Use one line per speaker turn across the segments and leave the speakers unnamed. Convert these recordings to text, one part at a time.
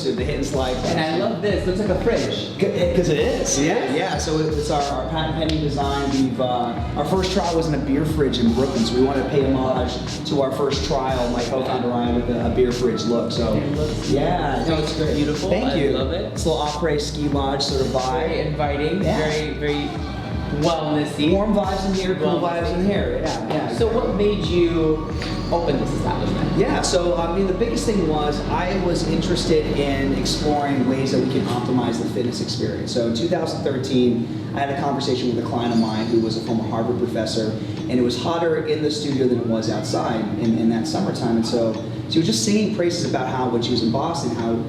The hit and slide class.
And I love this. Looks like a fridge.
Because it is. Yeah. So it's our patent pending design. We've our first trial was in a beer fridge in Brooklyn, so we wanted to pay homage to our first trial, my co-founder Ryan, with a beer fridge look. So yeah,
No, it's great. Beautiful.
Thank you.
I love it.
It's a little après ski lodge sort of vibe.
Very inviting.
Yeah.
Very wellnessy.
Warm vibes in here, cool vibes in here. Yeah.
So what made you open this establishment?
Yeah, so I mean the biggest thing was I was interested in exploring ways that we can optimize the fitness experience. So in 2013, I had a conversation with a client of mine who was a former Harvard professor, and it was hotter in the studio than it was outside in that summertime. And so she was just singing praises about how when she was in Boston, how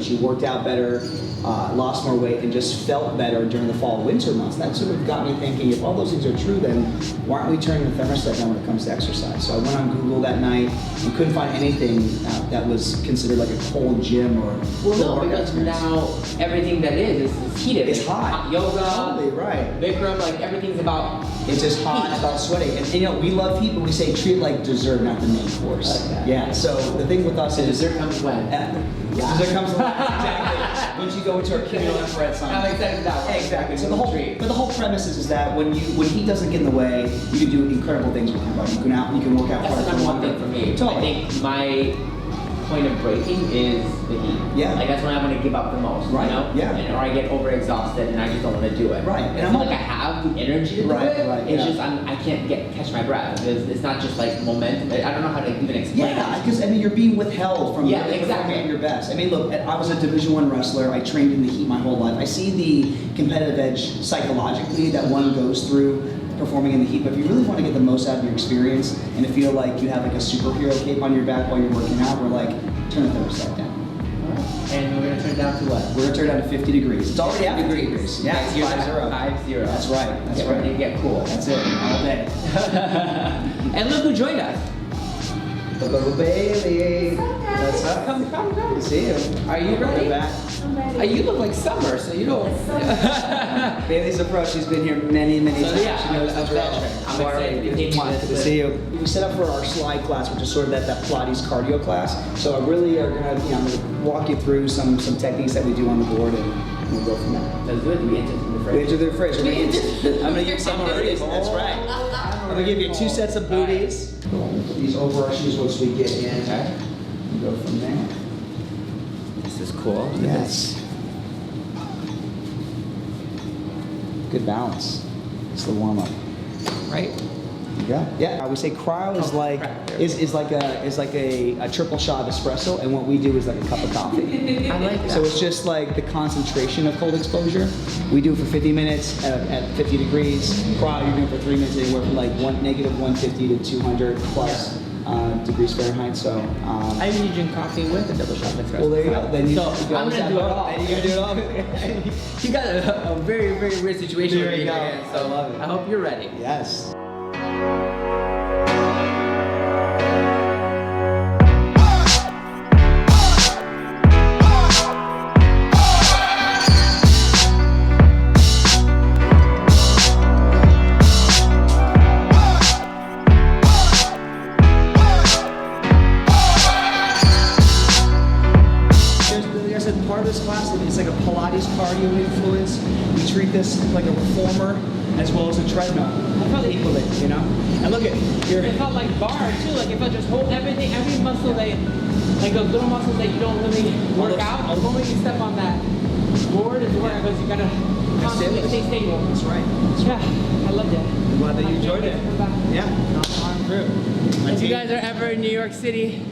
she worked out better, lost more weight, and just felt better during the fall, winter months. That sort of got me thinking, if all those things are true, then why aren't we turning the thermostat down when it comes to exercise? So I went on Google that night and couldn't find anything that was considered like a cold gym or
because now everything that is heated.
It's hot.
Yoga,
totally right.
Bikram, like everything's about.
It's just hot, it's about sweating. And we love heat, but we say treat it like dessert, not the main course.
Okay.
Yeah. So the thing with us is
dessert comes when?
Dessert comes exactly. Once you go into our keto infrared sun.
I'm excited about that.
Exactly. So the whole premise is that when heat doesn't get in the way, you can do incredible things with your body. You can work out.
That's the number one thing for me.
Totally.
I think my point of breaking is the heat.
Yeah.
Like that's when I want to give up the most.
Right.
You know?
Yeah.
Or I get overexhausted and I just don't want to do it.
Right.
And I feel like I have the energy to do it.
Right.
It's just I can't catch my breath. It's not just like momentum. I don't know how to even explain it.
Yeah, because you're being withheld from
exactly.
performing your best. Look, I was a Division I wrestler. I trained in the heat my whole life. I see the competitive edge psychologically that one goes through performing in the heat, but if you really want to get the most out of your experience and to feel like you have like a superhero cape on your back while you're working out, we're like, turn the thermostat down.
Alright. And we're going to turn it down to what?
We're going to turn it down to 50 degrees. It's already at 50 degrees. Yeah, it's 5-0.
5-0.
That's right. That's
Get
right.
ready to get cool.
That's it. All day.
And look who joined us.
Hello, Bailee. What's up?
Come.
Good to see you.
Are you ready?
I'm ready.
You look like summer, so you don't.
Bailee's a pro. She's been here many times.
Yeah,
She knows the drill.
I'm excited to take
Good to see you. We set up for our slide class, which is sort of that Pilates cardio class. So I really are gonna, I'm gonna walk you through some techniques that we do on the board, and we'll go from there.
That's good. We enter the fridge.
We enter the fridge. I'm gonna give some booties. That's right. I'm gonna give you 2 sets of booties. Put these over our shoes once we get in.
Okay.
We'll go from there.
This is cool.
Yes. Good balance. It's the warm up.
Right?
Yeah. I would say cryo is like a triple shot of espresso, and what we do is like a cup of coffee.
I like that.
So it's just like the concentration of cold exposure. We do it for 50 minutes at 50 degrees. Cryo, you're doing it for 3 minutes, anywhere from like -150 to 200 plus degrees Fahrenheit. So
I usually drink coffee with a double shot of espresso.
well, there you go. Then you
I'm gonna do it all.
Then you're gonna do it all.
You got a very weird situation.
There you go.
So
I love it.
I hope you're ready.
Yes. Part of this class, it's like a Pilates cardio influence. We treat this like a reformer as well as a treadmill. I felt equally, And look at here.
It felt like bar too, like if I just hold everything, every muscle that, like those little muscles that you don't really work out, the moment you step on that board is where because you gotta constantly stay stable.
That's right.
Yeah, I loved it.
I'm glad that you enjoyed it. Yeah.
I'm through. If you guys are ever in New York City,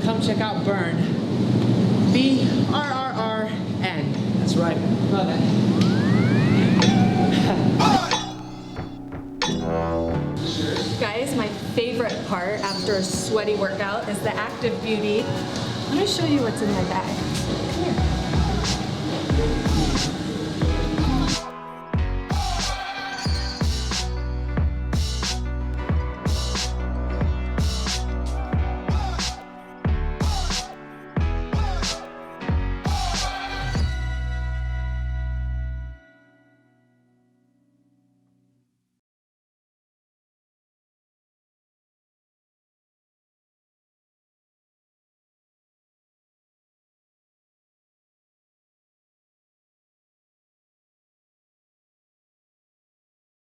come check out Brrrn. BRRRN.
That's right.
Love it.
Guys, my favorite part after a sweaty workout is the active beauty. Let me show you what's in my bag.